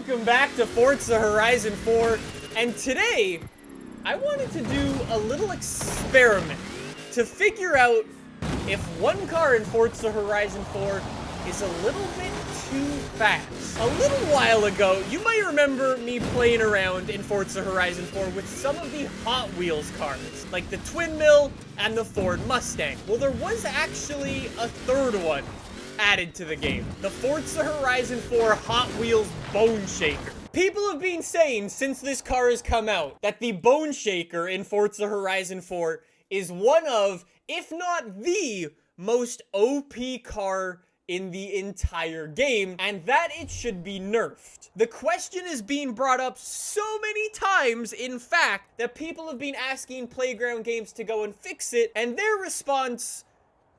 Welcome back to Forza Horizon 4, and today, I wanted to do a little experiment to figure out if one car in Forza Horizon 4 is a little bit too fast. A little while ago, you might remember me playing around in Forza Horizon 4 with some of the Hot Wheels cars, like the Twin Mill and the Ford Mustang. Well, there was actually a third one added to the game, the Forza Horizon 4 Hot Wheels Bone Shaker. People have been saying since this car has come out that the Bone Shaker in Forza Horizon 4 is one of, if not the most OP car in the entire game, and that it should be nerfed. The question is being brought up so many times, in fact, that people have been asking Playground Games to go and fix it, and their response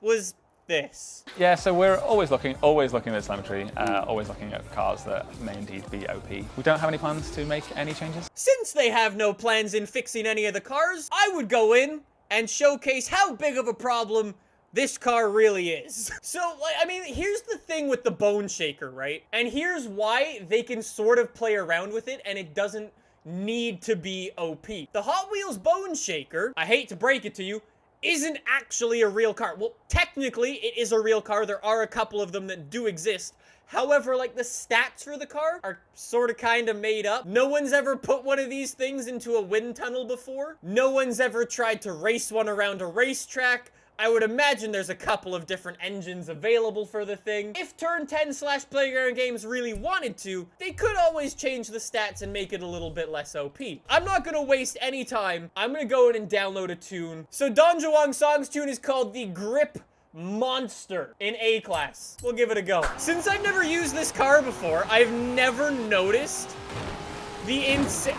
was this. Yeah, so we're always looking at telemetry, always looking at cars that may indeed be OP. We don't have any plans to make any changes. Since they have no plans in fixing any of the cars, I would go in and showcase how big of a problem this car really is. So, I mean, here's the thing with the Bone Shaker, right? And here's why they can sort of play around with it and it doesn't need to be OP. The Hot Wheels Bone Shaker, I hate to break it to you, isn't actually a real car. Well, technically, it is a real car. There are a couple of them that do exist. However, like, the stats for the car are sort of kind of made up. No one's ever put one of these things into a wind tunnel before. No one's ever tried to race one around a racetrack. I would imagine there's a couple of different engines available for the thing. If Turn 10/Playground Games really wanted to, they could always change the stats and make it a little bit less OP. I'm not gonna waste any time. I'm gonna go in and download a tune. So Don Juan Song's tune is called the Grip Monster in A-Class. We'll give it a go. Since I've never used this car before, I've never noticed the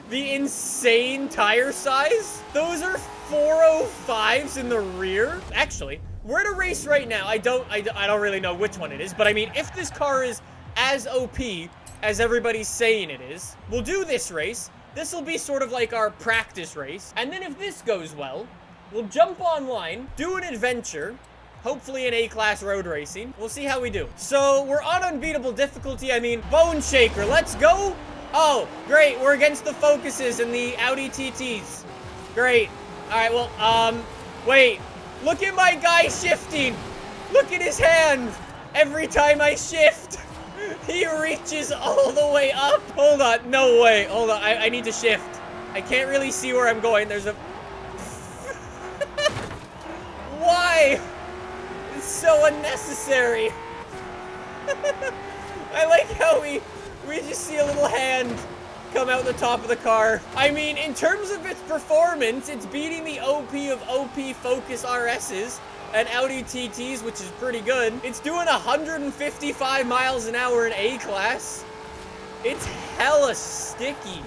the insane tire size. Those are 405s in the rear. Actually, we're at a race right now. I don't really know which one it is, but I mean, if this car is as OP as everybody's saying it is, we'll do this race. This will be sort of like our practice race. And then if this goes well, we'll jump online, do an adventure, hopefully in A-Class road racing. We'll see how we do. So we're on unbeatable difficulty. I mean, Bone Shaker, let's go. Oh, great. We're against the Focuses and the Audi TTs. Great. All right, well, wait. Look at my guy shifting. Look at his hand. Every time I shift, he reaches all the way up. Hold on. No way. Hold on. I need to shift. I can't really see where I'm going. There's a... Why? It's so unnecessary. I like how we just see a little hand come out the top of the car. I mean, in terms of its performance, it's beating the OP of OP Focus RSs and Audi TTs, which is pretty good. It's doing 155 miles an hour in A-Class. It's hella sticky.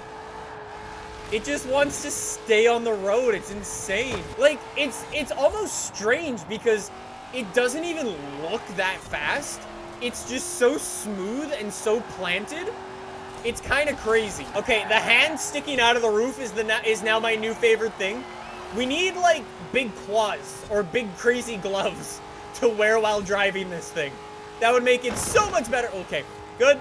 It just wants to stay on the road. It's insane. Like, it's almost strange because it doesn't even look that fast. It's just so smooth and so planted. It's kind of crazy. Okay, the hand sticking out of the roof is now my new favorite thing. We need, like, big claws or big crazy gloves to wear while driving this thing. That would make it so much better. Okay, good.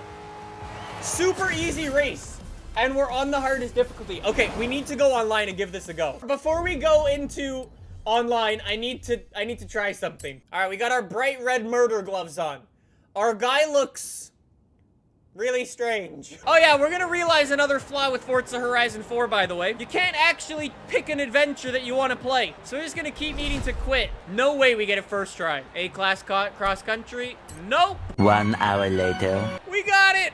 Super easy race. And we're on the hardest difficulty. Okay, we need to go online and give this a go. Before we go into online, I need to try something. All right, we got our bright red murder gloves on. Our guy looks really strange. Oh yeah, we're gonna realize another flaw with Forza Horizon 4, by the way. You can't actually pick an adventure that you want to play. So we're just gonna keep needing to quit. No way we get it first try. A-Class cross country. Nope. 1 hour later. We got it.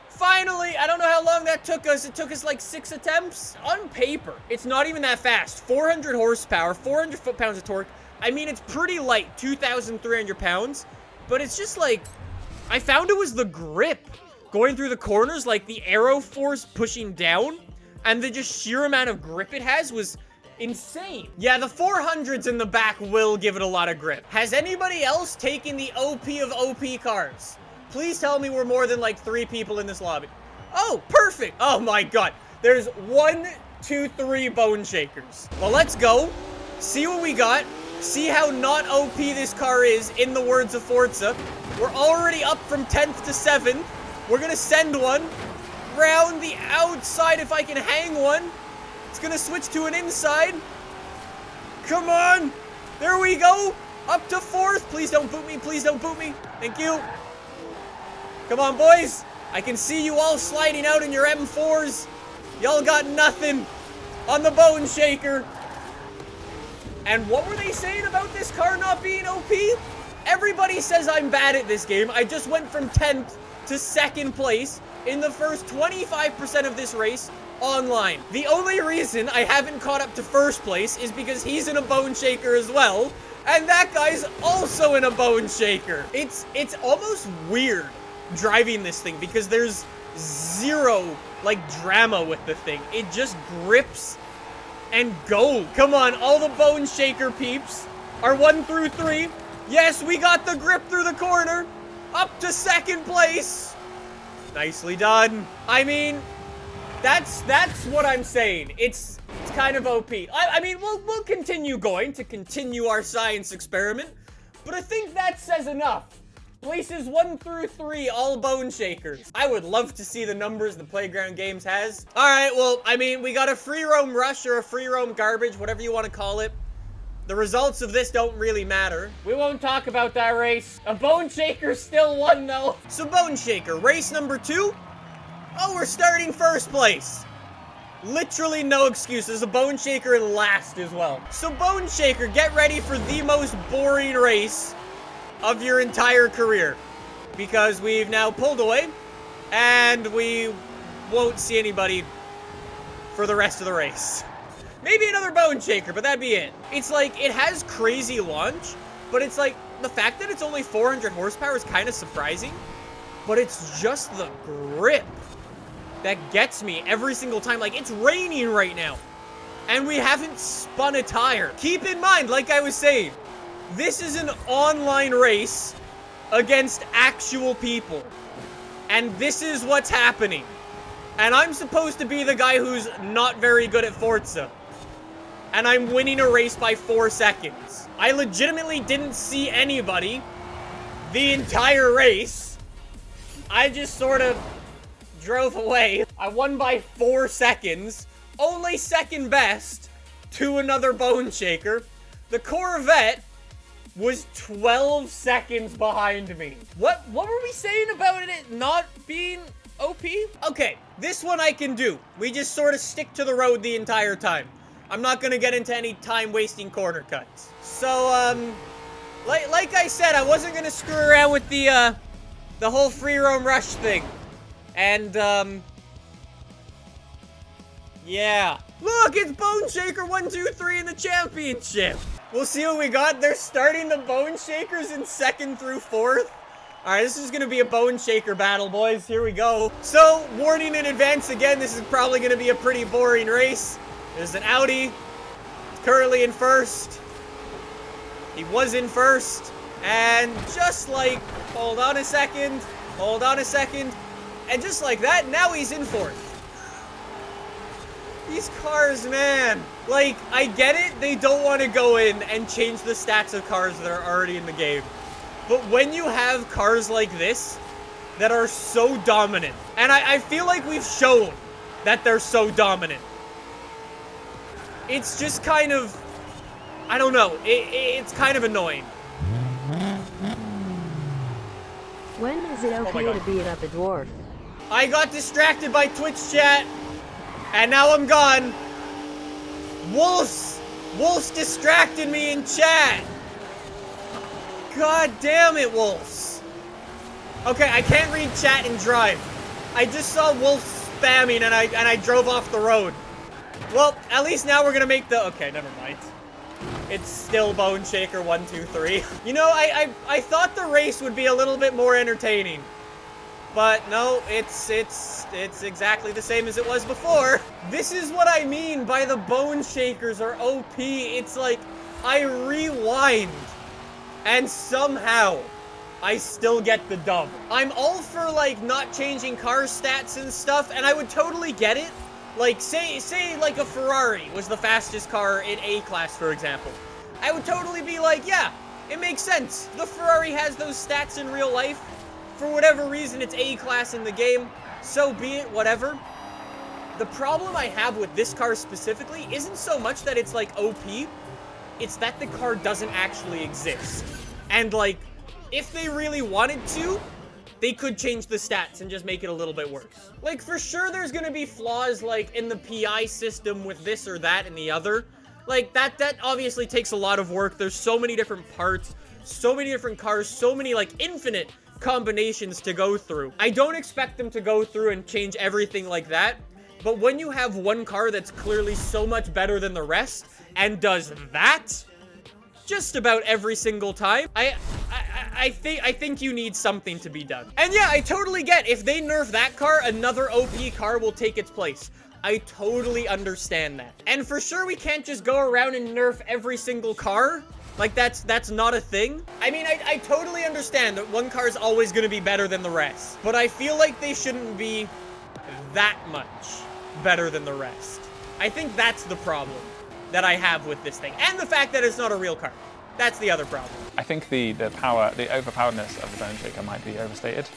Finally. I don't know how long that took us. It took us like 6 attempts. On paper, it's not even that fast. 400 horsepower, 400 foot-pounds of torque. I mean, it's pretty light, 2,300 pounds. But it's just like, I found it was the grip going through the corners, like the aero force pushing down, and the just sheer amount of grip it has was insane. Yeah, the 400s in the back will give it a lot of grip. Has anybody else taken the OP of OP cars? Please tell me we're more than like 3 people in this lobby. Oh, perfect. Oh my God. There's 1, 2, 3 Bone Shakers. Well, let's go. See what we got. See how not OP this car is, in the words of Forza. We're already up from 10th to 7th. We're gonna send one round the outside if I can hang one. It's gonna switch to an inside. Come on. There we go. Up to 4th. Please don't boot me. Please don't boot me. Thank you. Come on, boys. I can see you all sliding out in your M4s. Y'all got nothing on the Bone Shaker. And what were they saying about this car not being OP? Everybody says I'm bad at this game. I just went from 10th to 2nd place in the first 25% of this race online. The only reason I haven't caught up to 1st place is because he's in a Bone Shaker as well. And that guy's also in a Bone Shaker. It's almost weird driving this thing because there's zero, like, drama with the thing. It just grips and go. Come on, all the Bone Shaker peeps are 1 through 3. Yes, we got the grip through the corner. Up to 2nd place. Nicely done. I mean, that's what I'm saying. It's kind of OP. I mean, we'll continue going to continue our science experiment, but I think that says enough. Places 1 through 3, all Bone Shakers. I would love to see the numbers the Playground Games has. All right, well, I mean, we got a free roam rush or a free roam garbage, whatever you want to call it. The results of this don't really matter. We won't talk about that race. A Bone Shaker still won, though. So Bone Shaker, race number 2. Oh, we're starting 1st place. Literally no excuses. A Bone Shaker in last as well. So Bone Shaker, get ready for the most boring race of your entire career, because we've now pulled away and we won't see anybody for the rest of the race. Maybe another Bone Shaker, but that'd be it. It's like, it has crazy launch, but it's like, the fact that it's only 400 horsepower is kind of surprising, but it's just the grip that gets me every single time. Like, it's raining right now, and we haven't spun a tire. Keep in mind, like I was saying, this is an online race against actual people. And this is what's happening. And I'm supposed to be the guy who's not very good at Forza. And I'm winning a race by 4 seconds. I legitimately didn't see anybody the entire race. I just sort of drove away. I won by 4 seconds. Only 2nd best to another Bone Shaker. The Corvette was 12 seconds behind me. What were we saying about it not being OP? Okay, this one I can do. We just sort of stick to the road the entire time. I'm not gonna get into any time-wasting corner cuts. So, like I said, I wasn't gonna screw around with the whole free roam rush thing. And, yeah. Look, it's Bone Shaker 1, 2, 3 in the championship. We'll see what we got. They're starting the Bone Shakers in 2nd through 4th. All right, this is going to be a Bone Shaker battle, boys. Here we go. So, warning in advance again, this is probably going to be a pretty boring race. There's an Audi. It's currently in 1st. He was in 1st. And just like, hold on a second. And just like that, now he's in 4th. These cars, man. Like, I get it, they don't want to go in and change the stats of cars that are already in the game. But when you have cars like this that are so dominant, and I feel like we've shown that they're so dominant, it's just kind of, I don't know, it's kind of annoying. When is it okay to beat up a dwarf? I got distracted by Twitch chat, and now I'm gone. Wolf's distracted me in chat. God damn it, Wolf's. Okay, I can't read chat and drive. I just saw Wolf spamming and I drove off the road. Well, at least now we're gonna make the, okay, never mind. It's still Bone Shaker 1, 2, 3. You know, I thought the race would be a little bit more entertaining. But no, it's exactly the same as it was before. This is what I mean by the Bone Shakers are OP. It's like, I rewind, and somehow, I still get the dub. I'm all for, like, not changing car stats and stuff, and I would totally get it. Like, say like a Ferrari was the fastest car in A-class, for example. I would totally be like, yeah, it makes sense. The Ferrari has those stats in real life. For whatever reason, it's A-class in the game. So be it, whatever. The problem I have with this car specifically isn't so much that it's, like, OP. It's that the car doesn't actually exist. And, like, if they really wanted to, they could change the stats and just make it a little bit worse. Like, for sure there's gonna be flaws, like, in the PI system with this or that and the other. Like, that obviously takes a lot of work. There's so many different parts, so many different cars, so many, like, infinite combinations to go through. I don't expect them to go through and change everything like that. But when you have one car that's clearly so much better than the rest and does that just about every single time, I think you need something to be done. And yeah, I totally get if they nerf that car, another OP car will take its place. I totally understand that. And for sure, we can't just go around and nerf every single car. Like, that's not a thing. I mean, I totally understand that one car is always going to be better than the rest. But I feel like they shouldn't be that much better than the rest. I think that's the problem that I have with this thing. And the fact that it's not a real car. That's the other problem. I think the overpoweredness of the Bone Shaker might be overstated.